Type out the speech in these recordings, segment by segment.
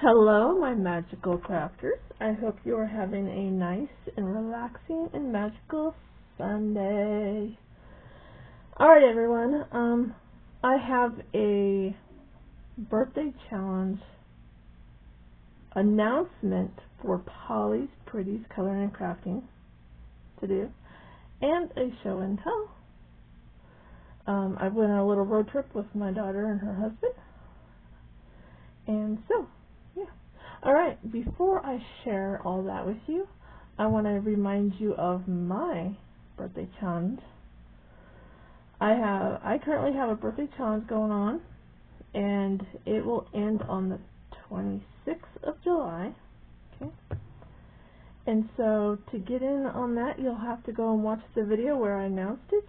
Hello, my magical crafters. I hope you are having a nice and relaxing and magical Sunday. Alright, everyone. I have a birthday challenge announcement for Polly's Pretties Coloring and Crafting to do, and a show and tell. I went on a little road trip with my daughter and her husband, and so alright, before I share all that with you, I want to remind you of my birthday challenge. I currently have a birthday challenge going on, and it will end on the 26th of July. Okay. And so to get in on that, you'll have to go and watch the video where I announced it,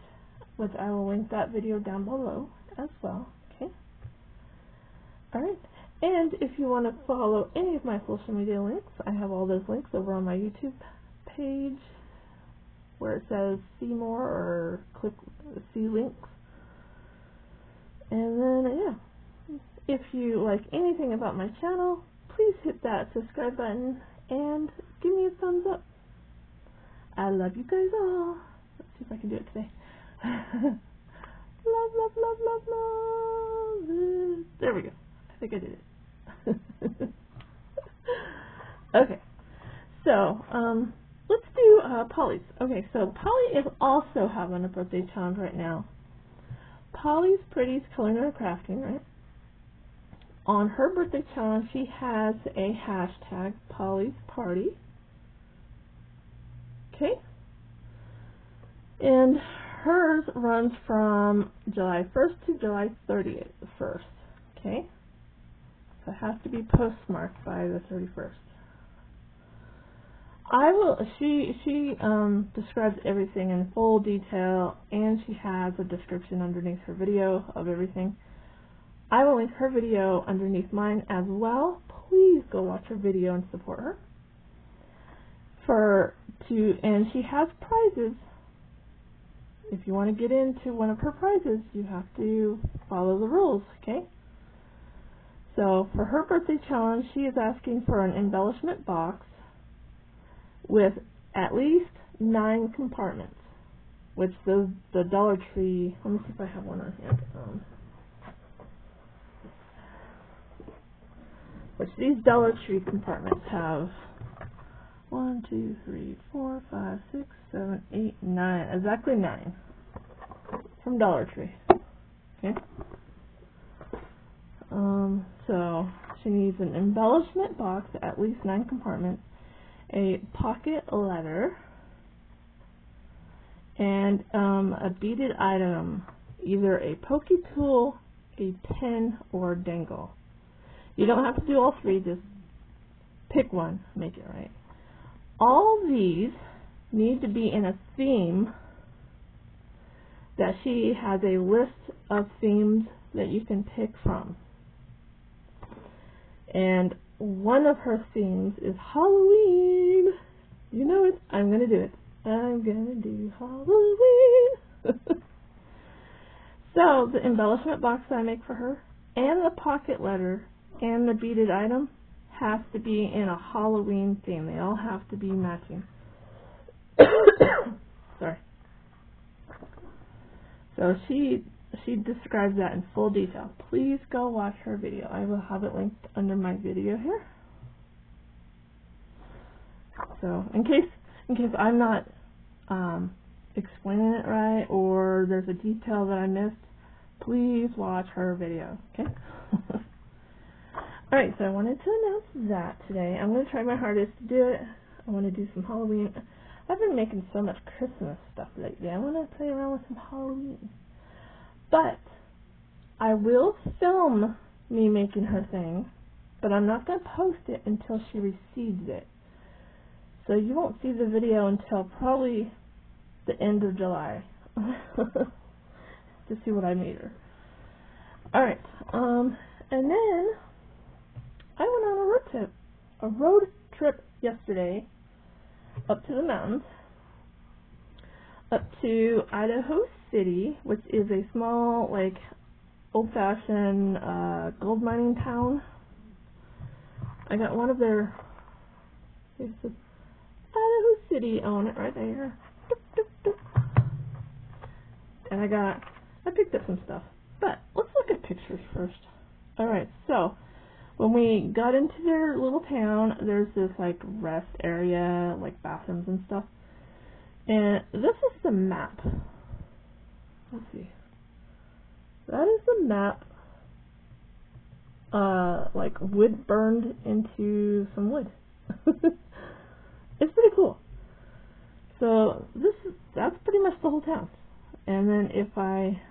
which I will link that video down below as well. Okay. Alright. And if you want to follow any of my social media links, I have all those links over on my YouTube page where it says see more or click see links. And then, if you like anything about my channel, please hit that subscribe button and give me a thumbs up. I love you guys all. Let's see if I can do it today. Love, love, love, love, love. There we go. I think I did it. Okay, so let's do Polly's. Okay, so Polly is also having a birthday challenge right now. Polly's Pretties Coloring and Crafting, right? On her birthday challenge, she has a hashtag, Polly's Party. Okay, and hers runs from July 1st to July 30th. Okay. It has to be postmarked by the 31st. She describes everything in full detail, and she has a description underneath her video of everything. I will link her video underneath mine as well. Please go watch her video and support her. And she has prizes. If you want to get into one of her prizes, you have to follow the rules, okay? So for her birthday challenge, she is asking for an embellishment box with at least 9 compartments, which the Dollar Tree, let me see if I have one on here, which these Dollar Tree compartments have 1, 2, 3, 4, 5, 6, 7, 8, 9, exactly 9 from Dollar Tree. Okay. So she needs an embellishment box, at least 9 compartments, a pocket letter, and a beaded item, either a pokey tool, a pen, or a dangle. You don't have to do all 3, just pick one, make it right. All these need to be in a theme that she has a list of themes that you can pick from. And one of her themes is Halloween. You know it. I'm going to do it. I'm going to do Halloween. So the embellishment box that I make for her, and the pocket letter, and the beaded item has to be in a Halloween theme. They all have to be matching. Sorry. So she describes that in full detail. Please go watch her video. I will have it linked under my video here. So in case I'm not explaining it right, or there's a detail that I missed, please watch her video. Okay. Alright, so I wanted to announce that today. I'm going to try my hardest to do it. I want to do some Halloween. I've been making so much Christmas stuff lately. I want to play around with some Halloween. But I will film me making her thing, but I'm not going to post it until she receives it. So you won't see the video until probably the end of July to see what I made her. Alright, and then I went on a road trip yesterday up to the mountains, up to Idaho City, which is a small, old-fashioned gold mining town. I got one of their, it says Idaho City on it right there. Doop, doop, doop. And I picked up some stuff. But let's look at pictures first. Alright, so when we got into their little town, there's this like rest area, like bathrooms and stuff. And this is the map. Let's see. That is the map. Like wood burned into some wood. It's pretty cool. So that's pretty much the whole town. And then if I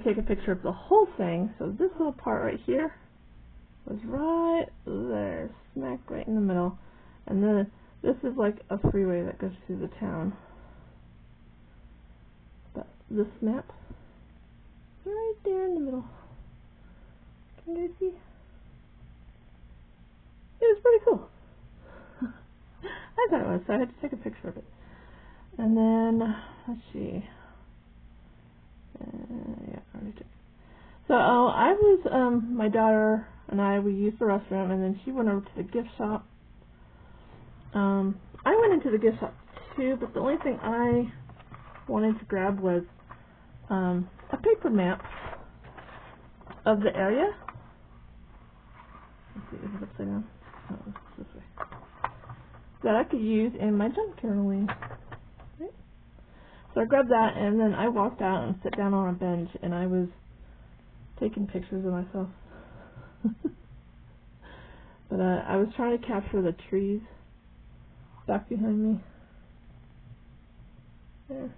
take a picture of the whole thing, so this little part right here was right there, smack right in the middle. And then this is like a freeway that goes through the town. But this map, right there in the middle. Can you guys see? It was pretty cool. I thought it was, so I had to take a picture of it. And then, let's see. Yeah, I already took it. So, I was, my daughter and I, we used the restroom, and then she went over to the gift shop. I went into the gift shop too, but the only thing I wanted to grab was a paper map of the area. Let's see, is it upside down? Oh, it's this way. That I could use in my junk journaling. Right? So I grabbed that, and then I walked out and sat down on a bench, and I was taking pictures of myself. But I was trying to capture the trees back behind me. There.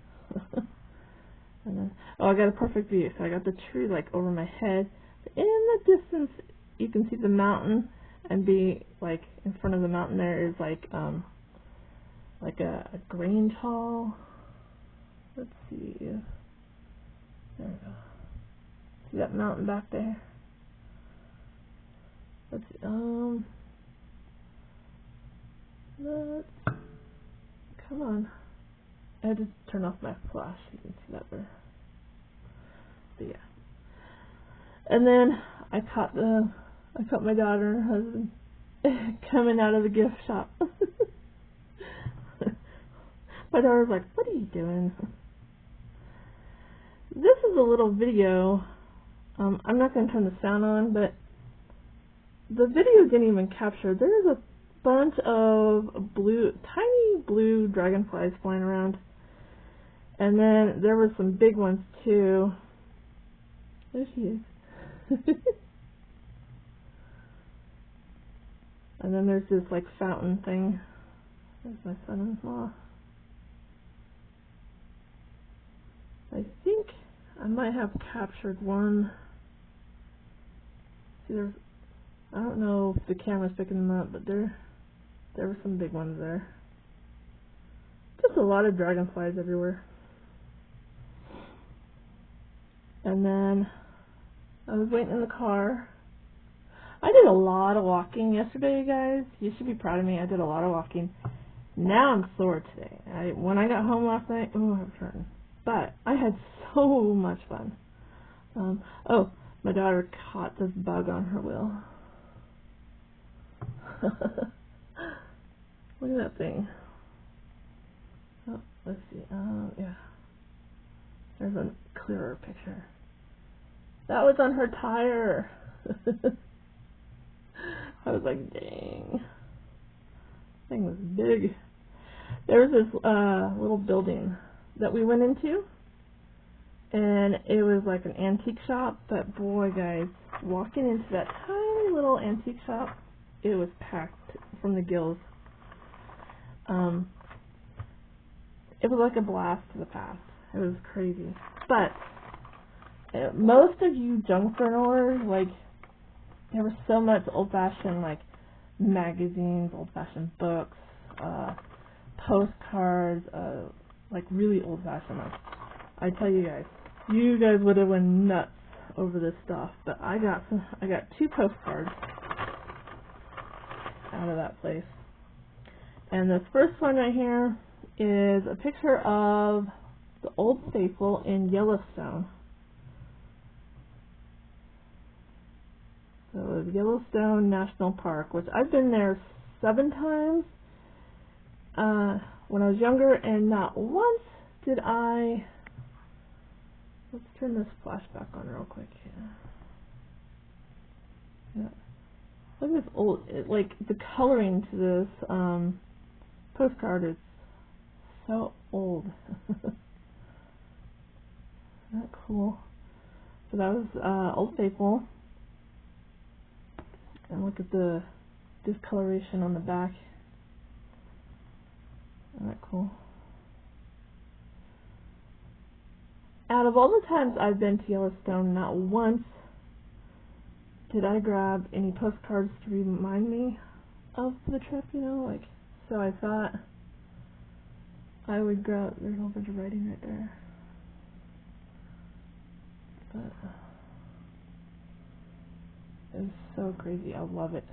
And then, I got a perfect view. So I got the tree like over my head. In the distance, you can see the mountain, and be like in front of the mountain there is like a Grange hall. Let's see. There we go. See that mountain back there? Let's see. Come on. I had to turn off my flash. You can see that better. But yeah. And then I caught my daughter and husband coming out of the gift shop. My daughter's like, "What are you doing?" This is a little video. I'm not going to turn the sound on, but the video didn't even capture. There's a bunch of tiny blue dragonflies flying around. And then there were some big ones too. There she is. And then there's this like fountain thing. There's my son-in-law. I think I might have captured one. See, I don't know if the camera's picking them up, but there were some big ones there. Just a lot of dragonflies everywhere. And then I was waiting in the car. I did a lot of walking yesterday, you guys. You should be proud of me. I did a lot of walking. Now I'm sore today. When I got home last night, I was hurting. But I had so much fun. Oh, my daughter caught this bug on her wheel. Look at that thing. Oh, let's see. Yeah. There's a clearer picture. That was on her tire. I was like, dang. That thing was big. There was this little building that we went into, and it was like an antique shop, but boy, guys, walking into that tiny little antique shop, it was packed from the gills. It was like a blast to the past. It was crazy. But most of you junk journalers, like, there was so much old-fashioned, like, magazines, old-fashioned books, postcards, like, really old-fashioned. Like, I tell you guys would have went nuts over this stuff. But I got 2 postcards out of that place. And this first one right here is a picture of the Old Faithful in Yellowstone. So Yellowstone National Park, which I've been there 7 times when I was younger, and not once did I. Let's turn this flashback on real quick. Yeah. Look at this old, like the coloring to this postcard is so old. Isn't that cool? So that was Old Faithful. And look at the discoloration on the back. Isn't that cool? Out of all the times I've been to Yellowstone, not once did I grab any postcards to remind me of the trip, you know, like, so I thought I would grab, there's a whole bunch of writing right there, but it's so crazy, I love it.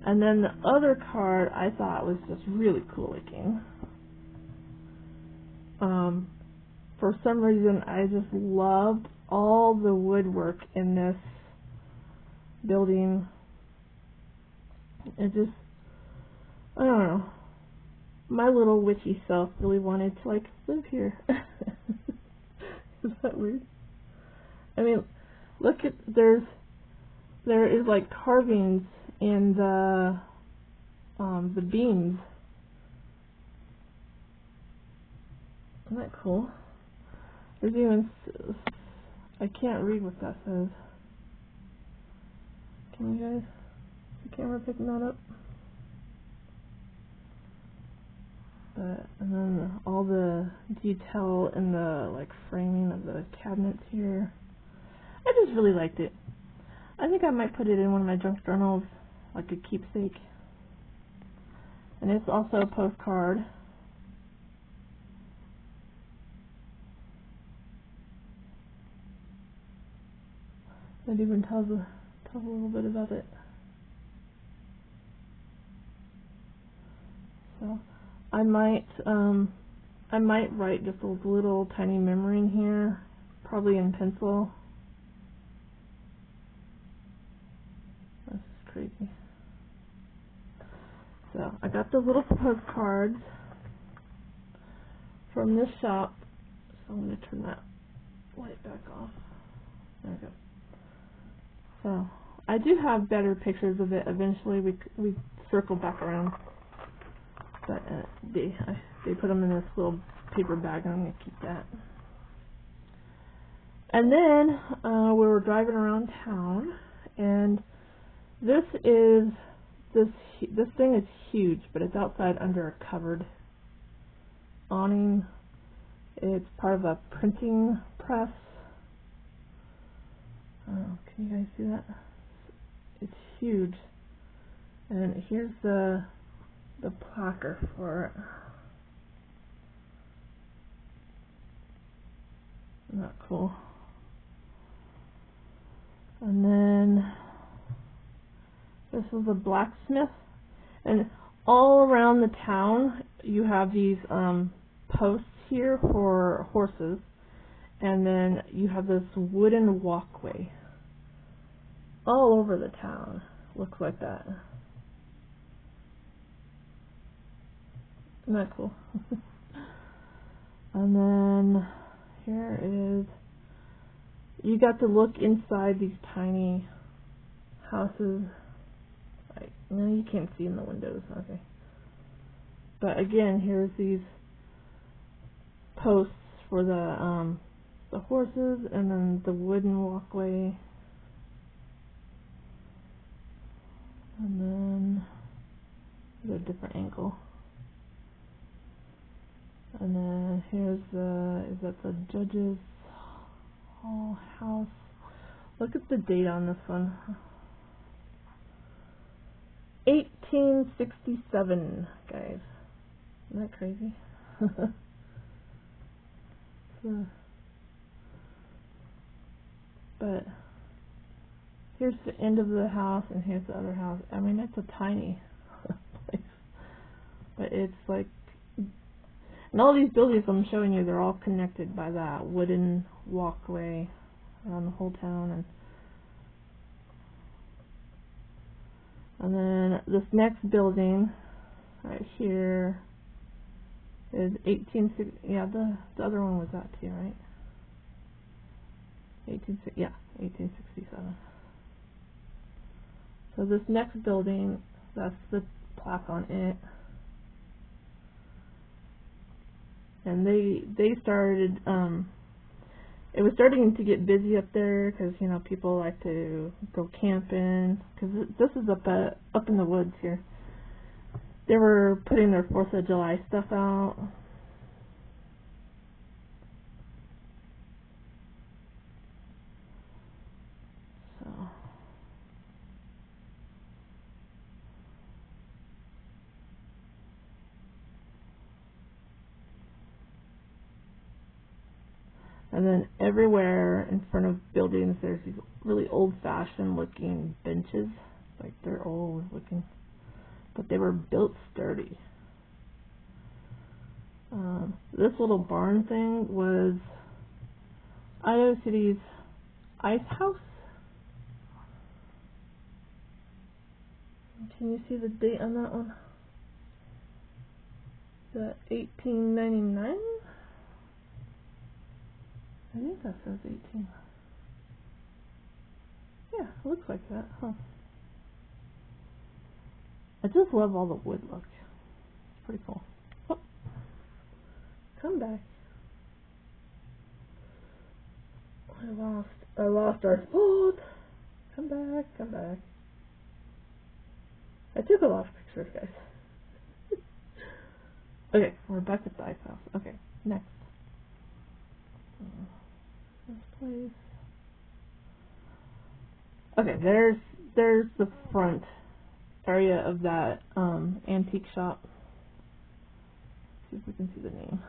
And then the other card I thought was just really cool looking. For some reason I just loved all the woodwork in this building. It just, I don't know, my little witchy self really wanted to like live here. Is that weird? I mean, look at, there is like carvings in the beams. Isn't that cool? There's even, I can't read what that says. Can you guys, is the camera picking that up? But, and then all the detail in the like framing of the cabinets here. I just really liked it. I think I might put it in one of my junk journals, like a keepsake. And it's also a postcard. It even tells a little bit about it. So I might write just a little tiny memory in here, probably in pencil. That's just crazy. So I got the little postcards from this shop. So I'm going to turn that light back off. There we go. So I do have better pictures of it. Eventually, we circle back around. But they put them in this little paper bag, and I'm going to keep that. And then we were driving around town, and this thing is huge, but it's outside under a covered awning. It's part of a printing press. Oh, can you guys see that? It's huge. And here's the placard for it. Isn't that cool? And then this is a blacksmith, and all around the town you have these posts here for horses, and then you have this wooden walkway all over the town. Looks like that. Isn't that cool? And then here is, you got to look inside these tiny houses. Like, no, you can't see in the windows. Okay. But again, here's these posts for the horses, and then the wooden walkway, and then there's a different angle. And then here's is that the Judge's Hall house? Look at the date on this one. 1867, guys. Isn't that crazy? So, but here's the end of the house, and here's the other house. I mean, it's a tiny place, but it's like, and all these buildings I'm showing you, they're all connected by that wooden walkway around the whole town. And And then this next building right here is 1860. Yeah, the other one was that too, right? 1867. So this next building, that's the plaque on it. And they started, it was starting to get busy up there because, you know, people like to go camping, because this is up in the woods here. They were putting their 4th of July stuff out. So and then everywhere in front of buildings there's these really old-fashioned looking benches. Like, they're old looking, but they were built sturdy. This little barn thing was Iowa City's ice house. Can you see the date on that one? The 1899? I think that says 18. Yeah, it looks like that, huh? I just love all the wood look. It's pretty cool. Oh, come back. I lost our spot. Come back, come back. I took a lot of pictures, guys. Okay, we're back at the ice house. Okay, next. This place. Okay, there's the front area of that antique shop. See if we can see the name.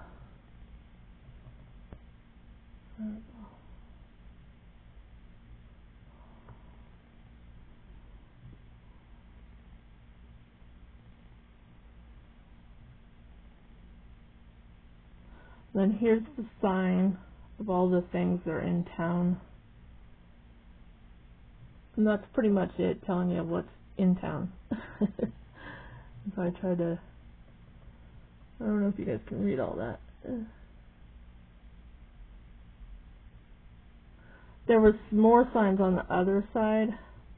Then here's the sign of all the things that are in town. And that's pretty much it, telling you what's in town. So I try to, I don't know if you guys can read all that. There was more signs on the other side,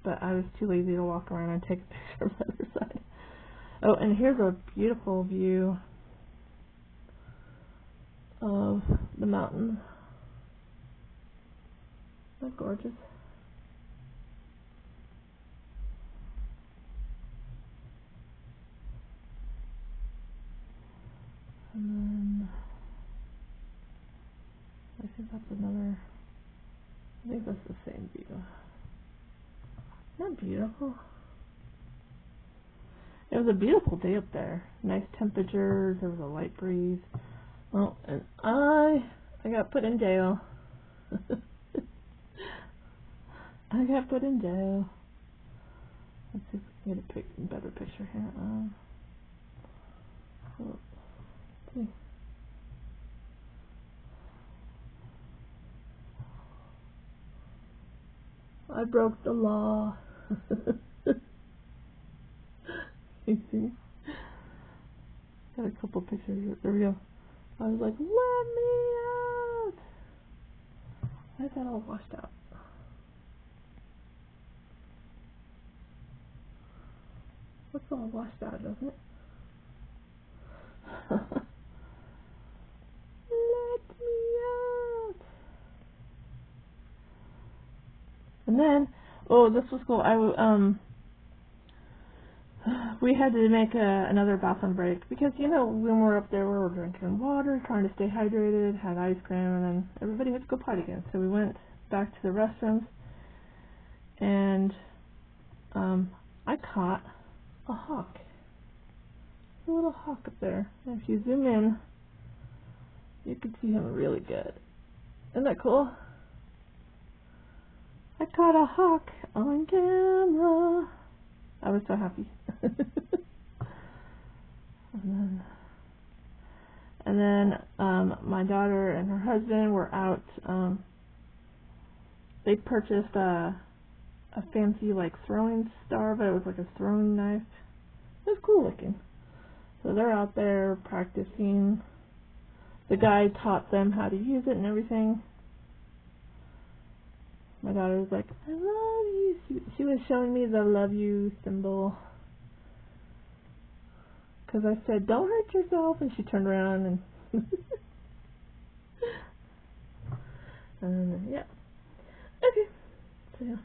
but I was too lazy to walk around and take a picture of the other side. Oh, and here's a beautiful view of the mountain. Isn't that gorgeous? And then I think that's another, I think that's the same view. Isn't that beautiful? It was a beautiful day up there. Nice temperatures, there was a light breeze. Oh, and I got put in jail. I got put in jail. Let's see if we can get a better picture here. See. I broke the law. You see? Got a couple pictures. There we go. I was like, let me out! Why is that all washed out? Looks all washed out, doesn't it? Let me out! And then, oh, this was cool. We had to make another bathroom break because, you know, when we're up there, we were drinking water, trying to stay hydrated, had ice cream, and then everybody had to go potty again. So we went back to the restrooms, and I caught a hawk. A little hawk up there. And if you zoom in, you can see him really good. Isn't that cool? I caught a hawk on camera. I was so happy. and then my daughter and her husband were out. They purchased a fancy like throwing star, but it was like a throwing knife. It was cool looking. So they're out there practicing. The guy taught them how to use it and everything. My daughter was like, I love you. She was showing me the love you symbol. Because I said, don't hurt yourself. And she turned around and... yeah. Okay. So, yeah.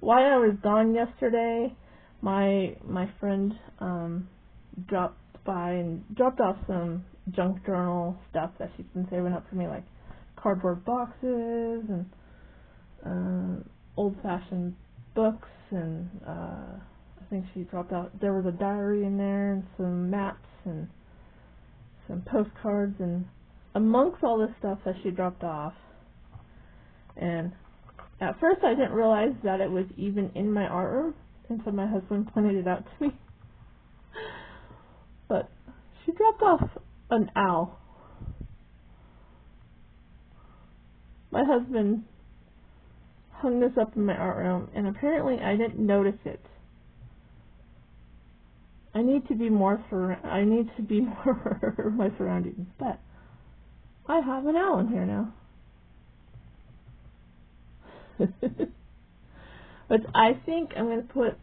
While I was gone yesterday, my friend dropped by and dropped off some junk journal stuff that she's been saving up for me, like cardboard boxes and old-fashioned books, and I think she dropped out, there was a diary in there and some maps and some postcards, and amongst all this stuff that she dropped off, and at first I didn't realize that it was even in my art room until my husband pointed it out to me. But she dropped off an owl. My husband hung this up in my art room, and apparently I didn't notice it. I need to be more my surroundings, but I have an owl in here now. But I think I'm going to put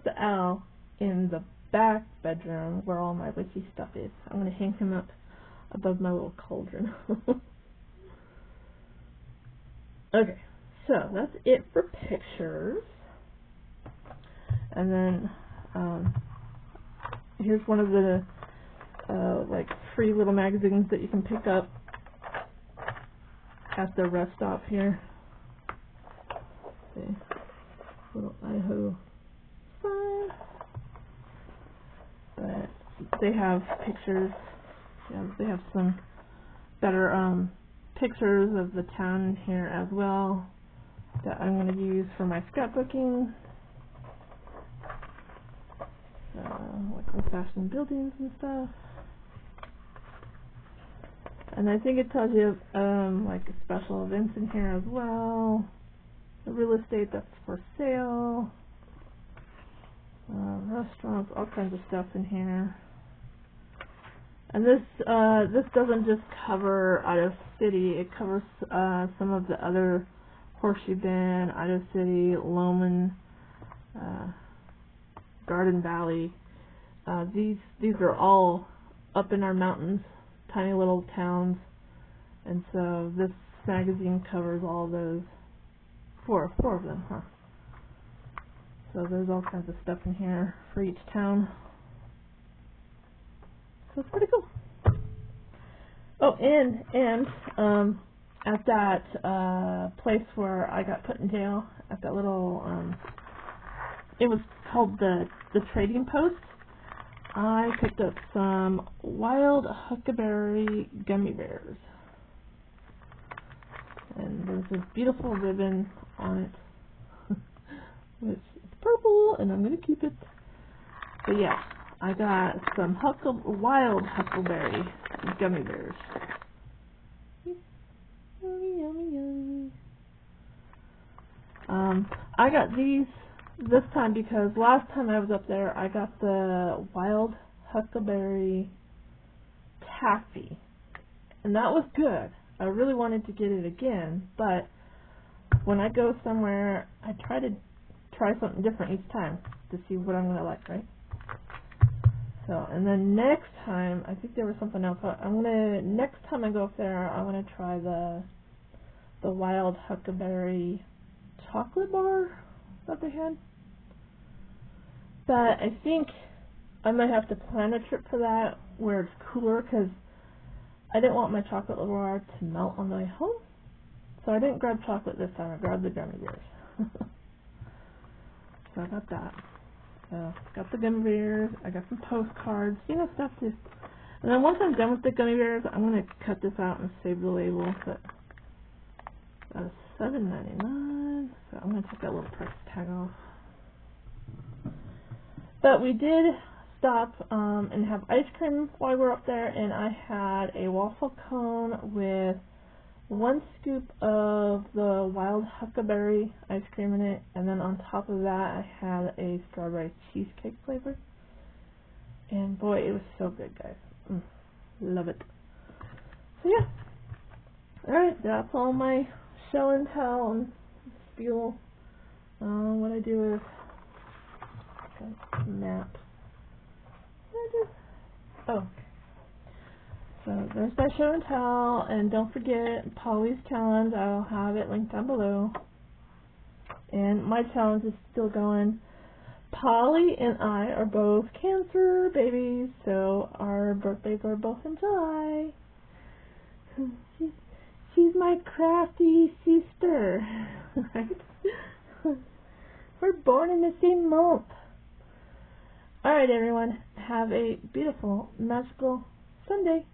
the owl in the back bedroom where all my witchy stuff is. I'm going to hang him up above my little cauldron. Okay, so that's it for pictures. And then here's one of the like free little magazines that you can pick up at the rest stop here. See, little Idaho sign. But they have pictures. Yeah, they have some better pictures of the town here as well that I'm going to use for my scrapbooking. Like old-fashioned buildings and stuff. And I think it tells you like special events in here as well. The real estate that's for sale. Restaurants, all kinds of stuff in here. And this doesn't just cover Idaho City, it covers some of the other Horseshoe Bend, Idaho City, Loman, Garden Valley. These are all up in our mountains, tiny little towns, and so this magazine covers all those, four of them, huh? So there's all kinds of stuff in here for each town. So it's pretty cool. Oh, and at that place where I got put in jail, at that little it was called the Trading Post. I picked up some wild huckleberry gummy bears, and there's a beautiful ribbon on it, which is purple, and I'm gonna keep it. But yeah, I got some wild huckleberry gummy bears. Yummy, yummy, yummy. I got these this time because last time I was up there, I got the wild huckleberry taffy, and that was good. I really wanted to get it again, but when I go somewhere, I try something different each time to see what I'm gonna like, right? So, and then next time, I think there was something else. Next time I go up there, I want to try the wild huckleberry chocolate bar that they had. But I think I might have to plan a trip for that where it's cooler, because I didn't want my chocolate bar to melt on the way home. So I didn't grab chocolate this time. I grabbed the gummy bears. So I got that. Got the gummy bears, I got some postcards, stuff too. And then once I'm done with the gummy bears, I'm going to cut this out and save the label. But that was $7.99, so I'm going to take that little price tag off. But we did stop and have ice cream while we were up there, and I had a waffle cone with 1 scoop of the wild huckleberry ice cream in it, and then on top of that I had a strawberry cheesecake flavor. And boy, it was so good, guys. Love it. So yeah. Alright, that's all my show and tell and spiel. What I do is map. Oh. So there's my show and tell, and don't forget Polly's challenge. I'll have it linked down below. And my challenge is still going. Polly and I are both Cancer babies, so our birthdays are both in July. She's my crafty sister, right? We're born in the same month. Alright everyone, have a beautiful, magical Sunday.